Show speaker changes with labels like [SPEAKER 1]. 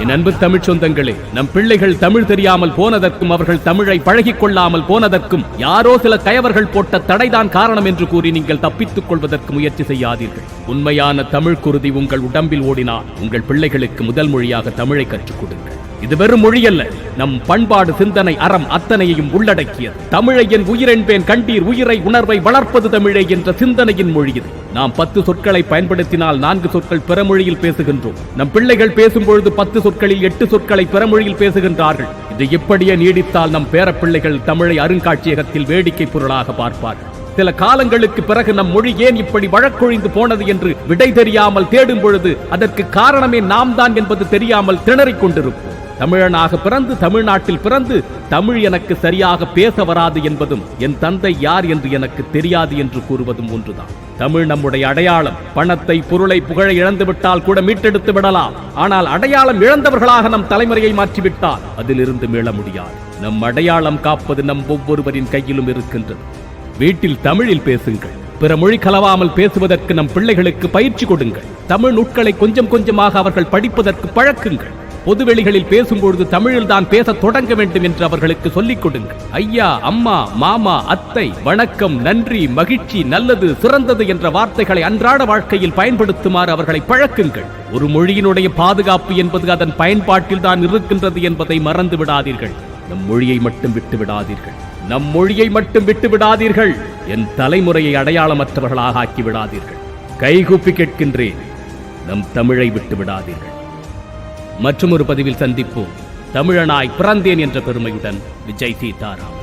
[SPEAKER 1] என் அன்பு தமிழ் சொந்தங்களே, நம் பிள்ளைகள் தமிழ் தெரியாமல் போனதற்கும் அவர்கள் தமிழை பழகிக் கொள்ளாமல் போனதற்கும் யாரோ சில கயவர்கள் போட்ட தடைதான் காரணம் என்று கூறி நீங்கள் தப்பித்துக் கொள்வதற்கு முயற்சி செய்யாதீர்கள். உண்மையான தமிழ் குருதி உங்கள் உடம்பில் ஓடினால் உங்கள் பிள்ளைகளுக்கு முதல் மொழியாக தமிழை கற்றுக் கொடுங்கள். இது வெறும் மொழி அல்ல, நம் பண்பாடு, சிந்தனை, அறம் அத்தனையையும் உள்ளடக்கியது. தமிழை என் உயிரென்பேன் கண்டீர், உயிரை உணர்வை வளர்ப்பது தமிழே என்ற சிந்தனையின் மொழி இது. நாம் 10 சொற்களை பயன்படுத்தினால் 4 சொற்கள் பிறமொழியில் பேசுகின்றோம். நம் பிள்ளைகள் பேசும்பொழுது 10 சொற்களில் 8 சொற்களை பிறமொழியில் பேசுகின்றார்கள். இது இப்படியே நீடித்தால் நம் பேரப்பிள்ளைகள் தமிழை அருங்காட்சியகத்தில் வேடிக்கை பொருளாக பார்ப்பார்கள். சில காலங்களுக்கு பிறகு நம் மொழி ஏன் இப்படி வழக்கொழிந்து போனது என்று விடை தெரியாமல் தேடும் பொழுது அதற்கு காரணமே நாம் தான் என்பது தெரியாமல் திணறிக் கொண்டிருப்போம். தமிழனாக பிறந்து தமிழ்நாட்டில் பிறந்து தமிழ் எனக்கு சரியாக பேச வராது என்பதும் என் தந்தை யார் என்று எனக்கு தெரியாது என்று கூறுவதும் ஒன்றுதான். தமிழ் நம்முடைய அடையாளம். பணத்தை, பொருளை, புகழை இழந்துவிட்டால் கூட மீட்டெடுத்து விடலாம். ஆனால் அடையாளம் இழந்தவர்களாக நம் தலைமுறையை மாற்றிவிட்டால் அதிலிருந்து மீள முடியாது. நம் அடையாளம் காப்பது நம் ஒவ்வொருவரின் கையிலும் இருக்கின்றது. வீட்டில் தமிழில் பேசுங்கள். பிற மொழி கலவாமல் பேசுவதற்கு நம் பிள்ளைகளுக்கு பயிற்சி கொடுங்கள். தமிழ் நூட்களை கொஞ்சம் கொஞ்சமாக அவர்கள் படிப்பதற்கு பழக்குங்கள். பொதுவெளிகளில் பேசும்பொழுது தமிழில் தான் பேச தொடங்க வேண்டும் என்று அவர்களுக்கு சொல்லிக் கொடுங்கள். ஐயா, அம்மா, மாமா, அத்தை, வணக்கம், நன்றி, மகிழ்ச்சி, நல்லது, சிறந்தது என்ற வார்த்தைகளை அன்றாட வாழ்க்கையில் பயன்படுத்துமாறு அவர்களை பழக்குங்கள். ஒரு மொழியினுடைய பாதுகாப்பு என்பது அதன் பயன்பாட்டில் தான் இருக்கின்றது என்பதை மறந்து விடாதீர்கள். நம் மொழியை மட்டும் விட்டு விடாதீர்கள். நம் மொழியை மட்டும் விட்டு விடாதீர்கள். என் தலைமுறையை அடையாளமற்றவர்களாக ஆக்கி விடாதீர்கள். கைகூப்பி கேட்கின்றேன், நம் தமிழை விட்டு விடாதீர்கள். மற்றும் ஒரு பதிவில் சந்திப்போம். தமிழனாய் பிறந்தேன் என்ற பெருமையுடன் விஜய் சீதாராம்.